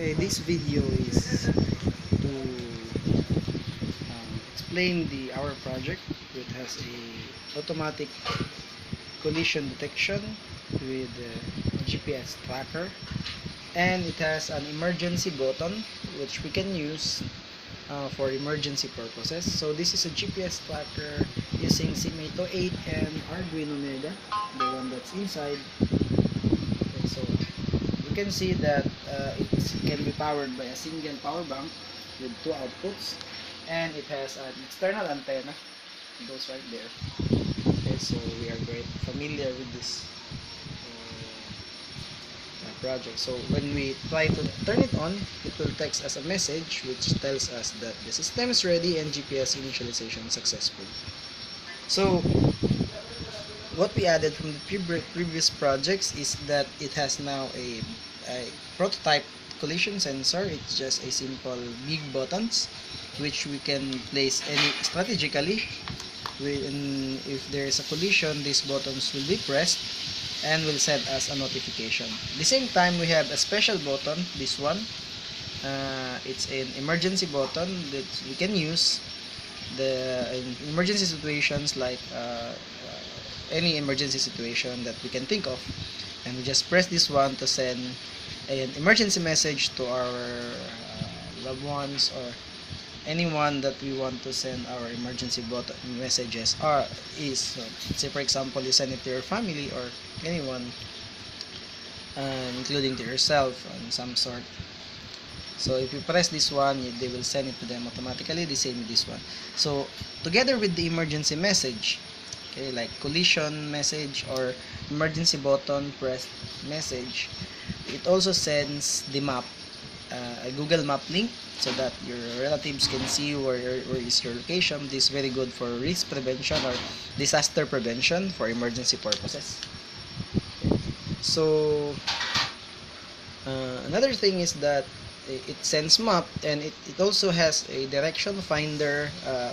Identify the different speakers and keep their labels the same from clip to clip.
Speaker 1: Okay, this video is to explain our project. It has a automatic collision detection with GPS tracker, and it has an emergency button which we can use for emergency purposes. So this is a GPS tracker using SIM808 and Arduino Mega, the one that's inside. Okay, so you can see that it can be powered by a single power bank with two outputs, and it has an external antenna, those right there. Okay, so we are very familiar with this project. So when we try to turn it on, it will text us a message which tells us that the system is ready and GPS initialization successful. So what we added from the previous projects is that it has now a prototype collision sensor. It's just a simple big buttons which we can place any strategically. If there is a collision, these buttons will be pressed and will send us a notification. At the same time, we have a special button, this one. It's an emergency button that we can use in emergency situations, like any emergency situation that we can think of, and we just press this one to send an emergency message to our loved ones or anyone that we want to send our emergency button messages so say for example you send it to your family or anyone, including to yourself and some sort. So if you press this one, they will send it to them automatically. The same with this one. So together with the emergency message, okay, like collision message or emergency button press message, it also sends the map, a Google map link, so that your relatives can see where is your location. This is very good for risk prevention or disaster prevention for emergency purposes. So another thing is that it sends map, and it also has a direction finder,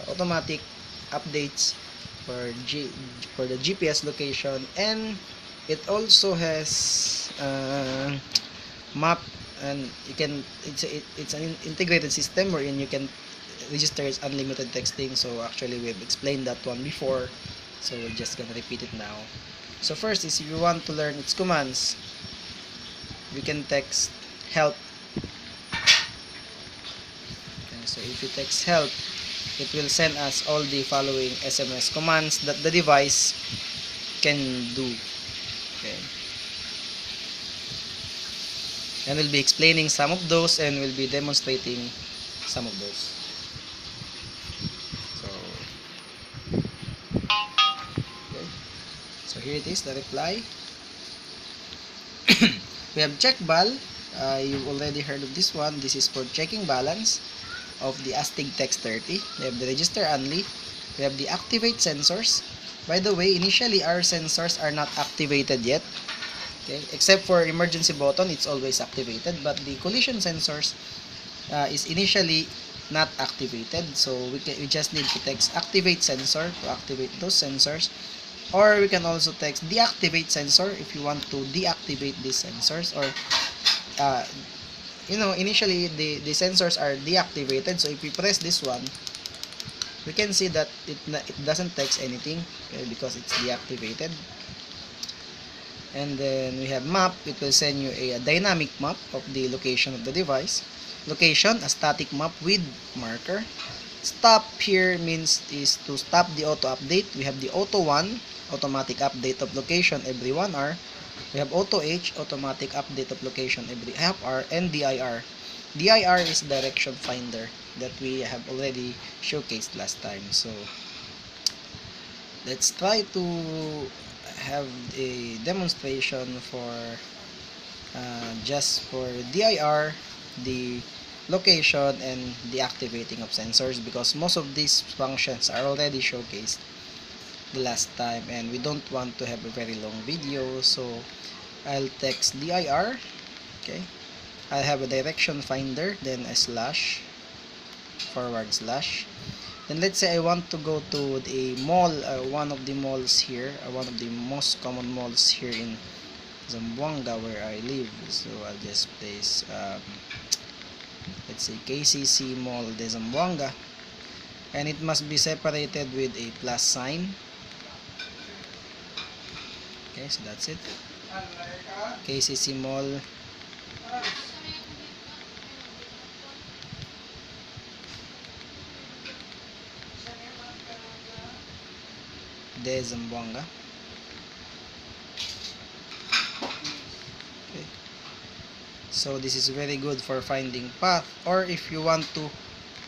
Speaker 1: automatic updates for the GPS location, and it also has map, and it's an integrated system wherein you can register its unlimited texting. So actually we've explained that one before, so we're just gonna repeat it now. So first is, if you want to learn its commands, you can text help. Okay, so if you text help, it will send us all the following SMS commands that the device can do. Okay, and we'll be explaining some of those, and we'll be demonstrating some of those. So okay, so here it is, the reply. We have check bal. You've already heard of this one. This is for checking balance of the Astig Text 30. We have the register only. We have the activate sensors. By the way, initially our sensors are not activated yet. Okay, except for emergency button, it's always activated, but the collision sensors is initially not activated. So we just need to text activate sensor to activate those sensors, or we can also text deactivate sensor if you want to deactivate these sensors, or initially the sensors are deactivated. So if we press this one, we can see that it doesn't text anything, okay, because it's deactivated. And then we have map. It will send you a dynamic map of the location of the device. Location, a static map with marker. Stop here means is to stop the auto update. We have the auto 1, automatic update of location every 1 hour. We have auto H, automatic update of location every half hour, and DIR. DIR is direction finder that we have already showcased last time. So let's try to have a demonstration for just for DIR, the location, and the activating of sensors, because most of these functions are already showcased the last time and we don't want to have a very long video. So I'll text DIR. Okay, I have a direction finder, then a slash, forward slash. Then let's say I want to go to a mall, one of the malls here, one of the most common malls here in Zamboanga where I live. So I'll just place let's say KCC Mall de Zamboanga, and it must be separated with a plus sign. Okay, so that's it. KCC Mall de Zamboanga. Okay. So this is very good for finding path, or if you want to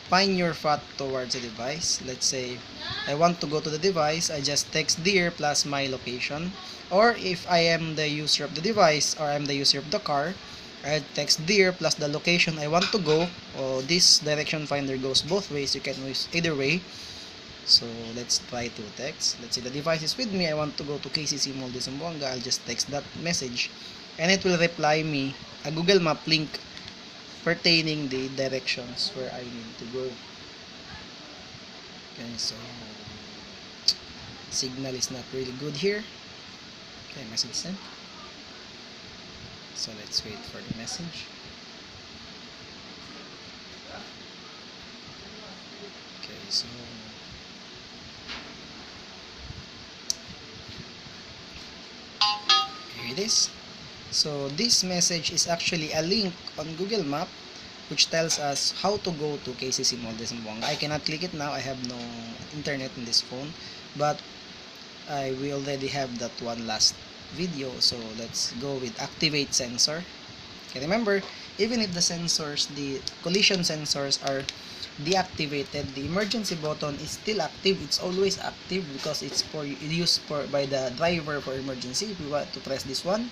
Speaker 1: find your path towards a device. Let's say I want to go to the device, I just text there plus my location. Or if I am the user of the device, or I'm the user of the car, I text there plus the location I want to go. Oh, this direction finder goes both ways, you can use either way. So let's try to text. Let's say the device is with me, I want to go to KCC Mall de Zamboanga. I'll just text that message and it will reply me a Google Map link pertaining the directions where I need to go. Okay, so signal is not really good here. Okay, message sent. So let's wait for the message. Okay, so here it is. So this message is actually a link on Google Map which tells us how to go to KCC Mall de Zamboanga. I cannot click it now, I have no internet in this phone, but we already have that one last video. So let's go with activate sensor. Okay, remember, even if the sensors, the collision sensors are deactivated, the emergency button is still active. It's always active because it's used by the driver for emergency. If we want to press this one,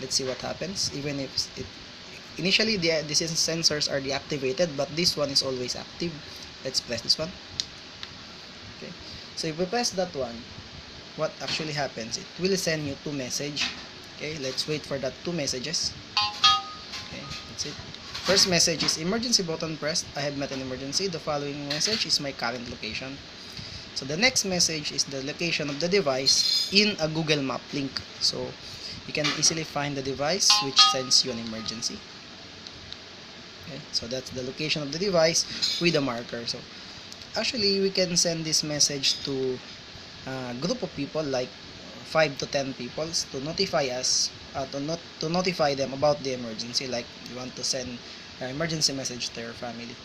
Speaker 1: let's see what happens. Even if it initially the sensors are deactivated, but this one is always active. Let's press this one. Okay, so if we press that one, what actually happens, it will send you two messages. Okay, let's wait for that two messages. Okay, that's it. First message is emergency button pressed, I have met an emergency. The following message is my current location. So the next message is the location of the device in a Google Map link. So you can easily find the device which sends you an emergency. Okay, so that's the location of the device with a marker. So actually we can send this message to a group of people, like 5 to 10 people, to notify us, to notify them about the emergency. Like you want to send an emergency message to your family.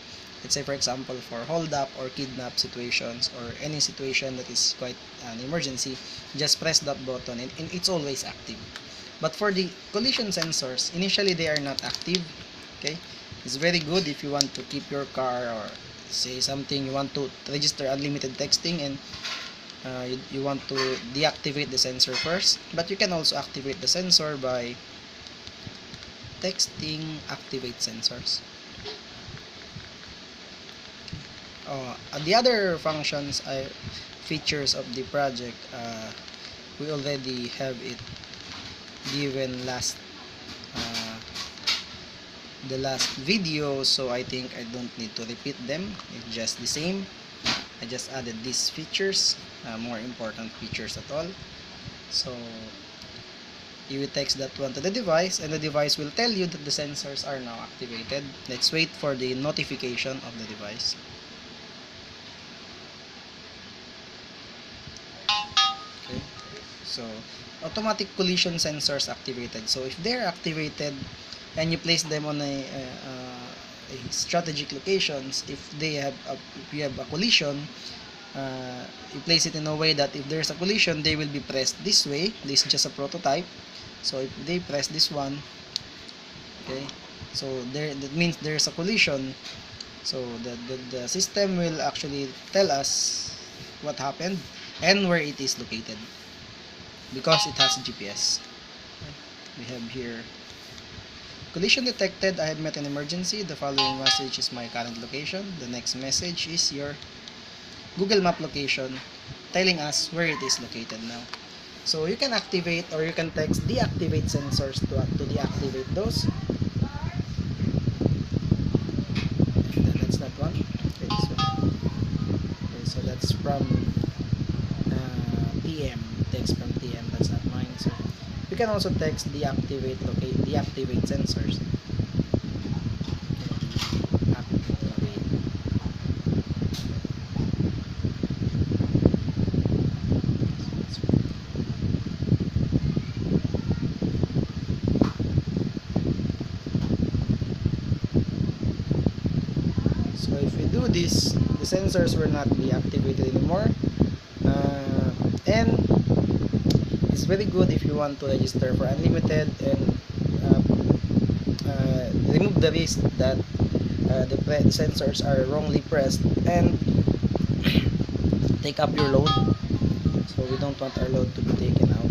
Speaker 1: Let's say for example for hold up or kidnap situations, or any situation that is quite an emergency, just press that button and it's always active. But for the collision sensors, initially they are not active. Okay, it's very good if you want to keep your car, or say something, you want to register unlimited texting and you want to deactivate the sensor first. But you can also activate the sensor by texting activate sensors. The other functions, features of the project, we already have it given the last video, so I think I don't need to repeat them. It's just the same. I just added these features, more important features at all. So you will text that one to the device and the device will tell you that the sensors are now activated. Let's wait for the notification of the device. Okay, so automatic collision sensors activated. So if they're activated and you place them on a strategic locations, if you have a collision, you place it in a way that if there's a collision, they will be pressed this way. This is just a prototype. So if they press this one, okay, so that means there's a collision. So the system will actually tell us what happened and where it is located, because it has GPS. We have here collision detected, I have met an emergency. The following message is my current location. The next message is your Google Map location telling us where it is located now. So you can activate, or you can text deactivate sensors to deactivate those. And then that's that one. Okay, this one. Okay, so that's from TM, text from TM, that's not mine. So you can also text deactivate sensors. So if we do this, the sensors will not be activated anymore. And it's very good if you want to register for unlimited and remove the risk that the sensors are wrongly pressed and take up your load. So we don't want our load to be taken out.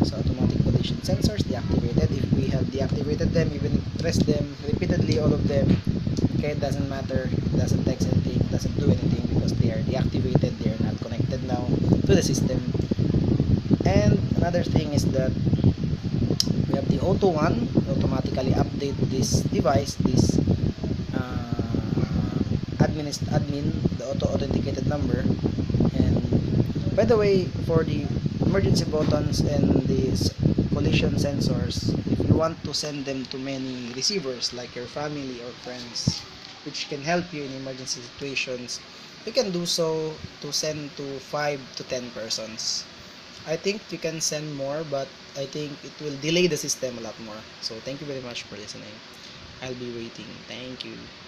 Speaker 1: So automatic collision sensors deactivated. If we have deactivated them, even if press them repeatedly, all of them, okay, it doesn't matter, it doesn't text anything, it doesn't do anything because they are deactivated, they are not connected now to the system. And another thing is that we have the auto one, automatically update this device, this admin, the auto authenticated number. And by the way, for the emergency buttons and these collision sensors, if you want to send them to many receivers like your family or friends, which can help you in emergency situations, you can do so to send to 5 to 10 persons. I think you can send more, but I think it will delay the system a lot more. So thank you very much for listening. I'll be waiting. Thank you.